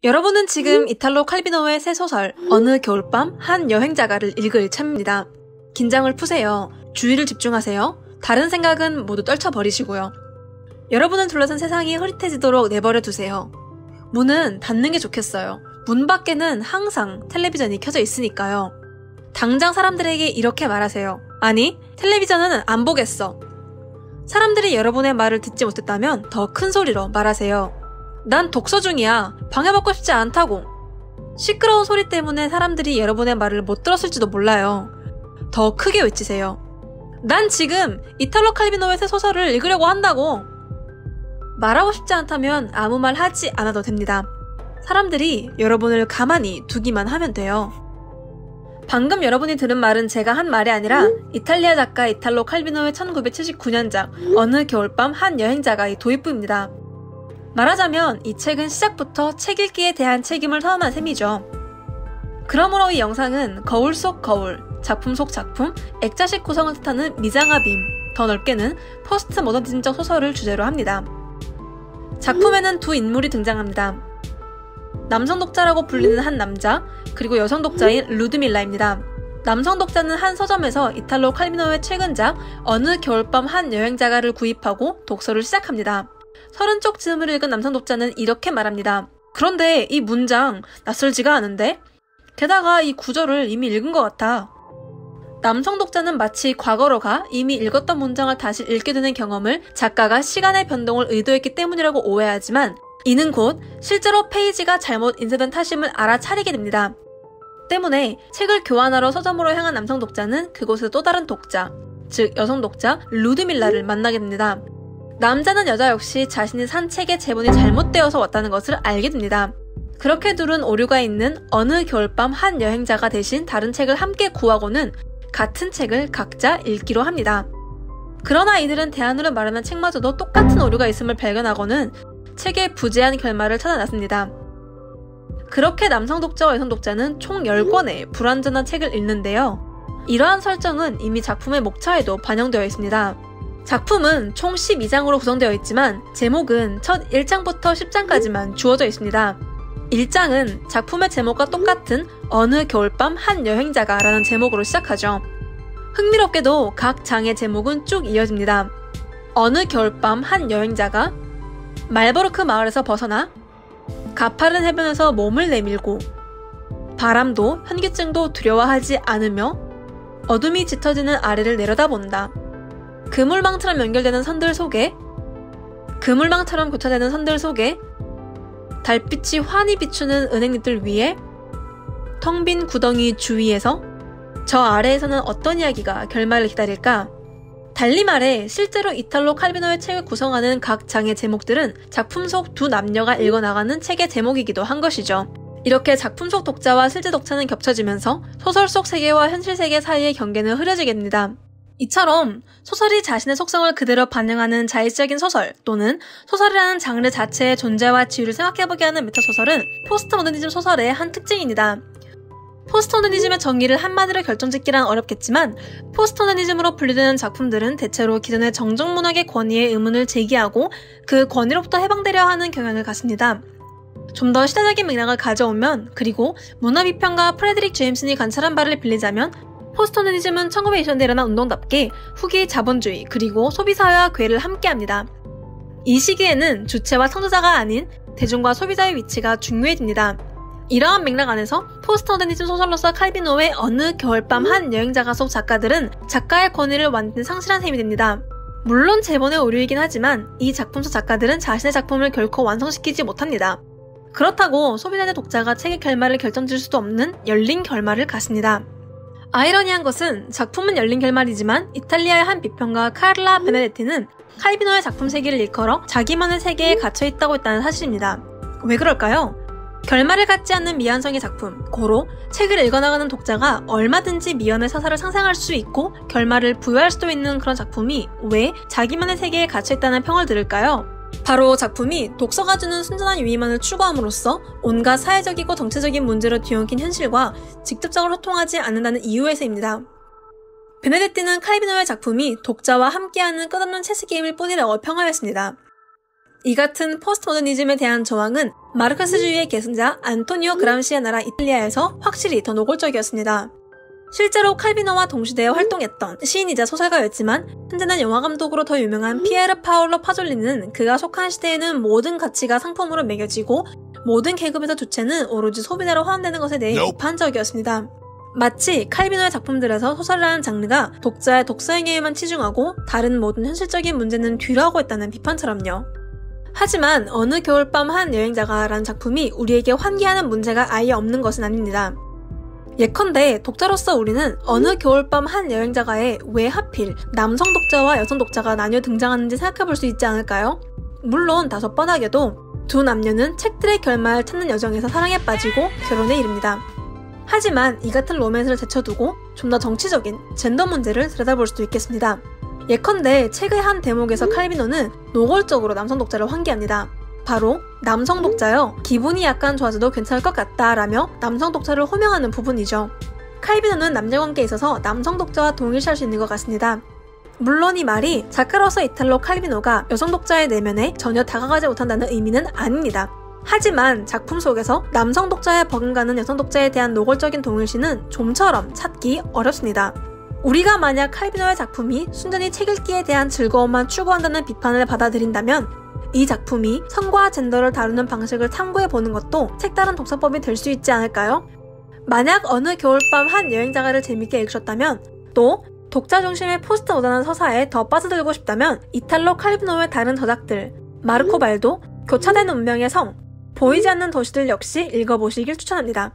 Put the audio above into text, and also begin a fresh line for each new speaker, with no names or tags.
여러분은 지금 이탈로 칼비노의 새 소설 어느 겨울밤 한 여행자가를 읽을 참입니다. 긴장을 푸세요. 주의를 집중하세요. 다른 생각은 모두 떨쳐버리시고요. 여러분을 둘러싼 세상이 흐릿해지도록 내버려 두세요. 문은 닫는 게 좋겠어요. 문 밖에는 항상 텔레비전이 켜져 있으니까요. 당장 사람들에게 이렇게 말하세요. 아니, 텔레비전은 안 보겠어. 사람들이 여러분의 말을 듣지 못했다면 더 큰 소리로 말하세요. 난 독서 중이야. 방해받고 싶지 않다고. 시끄러운 소리 때문에 사람들이 여러분의 말을 못 들었을지도 몰라요. 더 크게 외치세요. 난 지금 이탈로 칼비노의 새 소설을 읽으려고 한다고. 말하고 싶지 않다면 아무 말 하지 않아도 됩니다. 사람들이 여러분을 가만히 두기만 하면 돼요. 방금 여러분이 들은 말은 제가 한 말이 아니라 이탈리아 작가 이탈로 칼비노의 1979년작 어느 겨울밤 한 여행자가의 도입부입니다. 말하자면 이 책은 시작부터 책 읽기에 대한 책임을 선언한 셈이죠. 그러므로 이 영상은 거울 속 거울, 작품 속 작품, 액자식 구성을 뜻하는 미장아 빔, 더 넓게는 포스트 모더니즘적 소설을 주제로 합니다. 작품에는 두 인물이 등장합니다. 남성 독자라고 불리는 한 남자, 그리고 여성 독자인 루드밀라입니다. 남성 독자는 한 서점에서 이탈로 칼비노의 최근작 어느 겨울밤 한 여행자가를 구입하고 독서를 시작합니다. 30쪽 즈음을 읽은 남성 독자는 이렇게 말합니다. 그런데 이 문장 낯설지가 않은데? 게다가 이 구절을 이미 읽은 것 같아. 남성 독자는 마치 과거로 가 이미 읽었던 문장을 다시 읽게 되는 경험을 작가가 시간의 변동을 의도했기 때문이라고 오해하지만 이는 곧 실제로 페이지가 잘못 인쇄된 탓임을 알아차리게 됩니다. 때문에 책을 교환하러 서점으로 향한 남성 독자는 그곳에서 또 다른 독자, 즉 여성 독자 루드밀라를 만나게 됩니다. 남자는 여자 역시 자신이 산 책의 제본이 잘못되어서 왔다는 것을 알게 됩니다. 그렇게 둘은 오류가 있는 어느 겨울밤 한 여행자가 대신 다른 책을 함께 구하고는 같은 책을 각자 읽기로 합니다. 그러나 이들은 대안으로 말하는 책마저도 똑같은 오류가 있음을 발견하고는 책의 부재한 결말을 찾아 나섭니다. 그렇게 남성 독자와 여성 독자는 총 10권의 불완전한 책을 읽는데요. 이러한 설정은 이미 작품의 목차에도 반영되어 있습니다. 작품은 총 12장으로 구성되어 있지만 제목은 첫 1장부터 10장까지만 주어져 있습니다. 1장은 작품의 제목과 똑같은 어느 겨울밤 한 여행자가 라는 제목으로 시작하죠. 흥미롭게도 각 장의 제목은 쭉 이어집니다. 어느 겨울밤 한 여행자가 말버르크 마을에서 벗어나 가파른 해변에서 몸을 내밀고 바람도 현기증도 두려워하지 않으며 어둠이 짙어지는 아래를 내려다본다. 그물망처럼 연결되는 선들 속에 그물망처럼 교차되는 선들 속에 달빛이 환히 비추는 은행잎들 위에 텅 빈 구덩이 주위에서 저 아래에서는 어떤 이야기가 결말을 기다릴까? 달리 말해 실제로 이탈로 칼비노의 책을 구성하는 각 장의 제목들은 작품 속 두 남녀가 읽어나가는 책의 제목이기도 한 것이죠. 이렇게 작품 속 독자와 실제 독자는 겹쳐지면서 소설 속 세계와 현실 세계 사이의 경계는 흐려지게 됩니다. 이처럼 소설이 자신의 속성을 그대로 반영하는 자의적인 소설 또는 소설이라는 장르 자체의 존재와 지위를 생각해보게 하는 메타소설은 포스트모더니즘 소설의 한 특징입니다. 포스트모더니즘의 정의를 한마디로 결정짓기란 어렵겠지만 포스트모더니즘으로 분류되는 작품들은 대체로 기존의 정정문학의 권위에 의문을 제기하고 그 권위로부터 해방되려 하는 경향을 갖습니다. 좀 더 시대적인 맥락을 가져오면 그리고 문화비평가 프레드릭 제임슨이 관찰한 바를 빌리자면 포스트모더니즘은 1920년대에 일어난 운동답게 후기 자본주의 그리고 소비사회와 괴를 함께합니다. 이 시기에는 주체와 창조자가 아닌 대중과 소비자의 위치가 중요해집니다. 이러한 맥락 안에서 포스트모더니즘 소설로서 칼비노의 어느 겨울밤 한 여행자가 속 작가들은 작가의 권위를 완전히 상실한 셈이 됩니다. 물론 제본의 오류이긴 하지만 이 작품 속 작가들은 자신의 작품을 결코 완성시키지 못합니다. 그렇다고 소비자의 독자가 책의 결말을 결정질 수도 없는 열린 결말을 갖습니다. 아이러니한 것은 작품은 열린 결말이지만 이탈리아의 한 비평가 카를라 베네데티는 칼비노의 작품 세계를 일컬어 자기만의 세계에 갇혀있다고 했다는 사실입니다. 왜 그럴까요? 결말을 갖지 않는 미완성의 작품, 고로 책을 읽어나가는 독자가 얼마든지 미연의 서사를 상상할 수 있고 결말을 부여할 수도 있는 그런 작품이 왜 자기만의 세계에 갇혀있다는 평을 들을까요? 바로 작품이 독서가 주는 순전한 유의만을 추구함으로써 온갖 사회적이고 정치적인 문제로 뒤엉킨 현실과 직접적으로 소통하지 않는다는 이유에서입니다. 베네데티는 칼비노의 작품이 독자와 함께하는 끝없는 체스 게임일 뿐이라고 평하였습니다. 이 같은 포스트모더니즘에 대한 저항은 마르크스주의의 계승자 안토니오 그람시의 나라 이탈리아에서 확실히 더 노골적이었습니다. 실제로 칼비노와 동시대에 활동했던 시인이자 소설가였지만 현재는 영화감독으로 더 유명한 피에르 파올로 파졸리는 그가 속한 시대에는 모든 가치가 상품으로 매겨지고 모든 계급에서 주체는 오로지 소비자로 환원되는 것에 대해 비판적이었습니다. 마치 칼비노의 작품들에서 소설이라는 장르가 독자의 독서행위에만 치중하고 다른 모든 현실적인 문제는 뒤로하고 있다는 비판처럼요. 하지만 어느 겨울밤 한 여행자가 라는 작품이 우리에게 환기하는 문제가 아예 없는 것은 아닙니다. 예컨대 독자로서 우리는 어느 겨울밤 한 여행자가에 왜 하필 남성 독자와 여성 독자가 나뉘어 등장하는지 생각해볼 수 있지 않을까요? 물론 다소 뻔하게도 두 남녀는 책들의 결말을 찾는 여정에서 사랑에 빠지고 결혼에 이릅니다. 하지만 이 같은 로맨스를 제쳐두고 좀 더 정치적인 젠더 문제를 들여다볼 수도 있겠습니다. 예컨대 책의 한 대목에서 칼비노는 노골적으로 남성 독자를 환기합니다. 바로 남성 독자여 기분이 약간 좋아져도 괜찮을 것 같다 라며 남성 독자를 호명하는 부분이죠. 칼비노는 남녀관계에 있어서 남성 독자와 동일시할 수 있는 것 같습니다. 물론 이 말이 작가로서 이탈로 칼비노가 여성 독자의 내면에 전혀 다가가지 못한다는 의미는 아닙니다. 하지만 작품 속에서 남성 독자에 버금가는 여성 독자에 대한 노골적인 동일시는 좀처럼 찾기 어렵습니다. 우리가 만약 칼비노의 작품이 순전히 책 읽기에 대한 즐거움만 추구한다는 비판을 받아들인다면 이 작품이 성과 젠더를 다루는 방식을 탐구해보는 것도 색다른 독서법이 될 수 있지 않을까요? 만약 어느 겨울밤 한 여행자가를 재밌게 읽으셨다면 또 독자 중심의 포스트모던한 서사에 더 빠져들고 싶다면 이탈로 칼비노의 다른 저작들 마르코 발도, 교차된 운명의 성, 보이지 않는 도시들 역시 읽어보시길 추천합니다.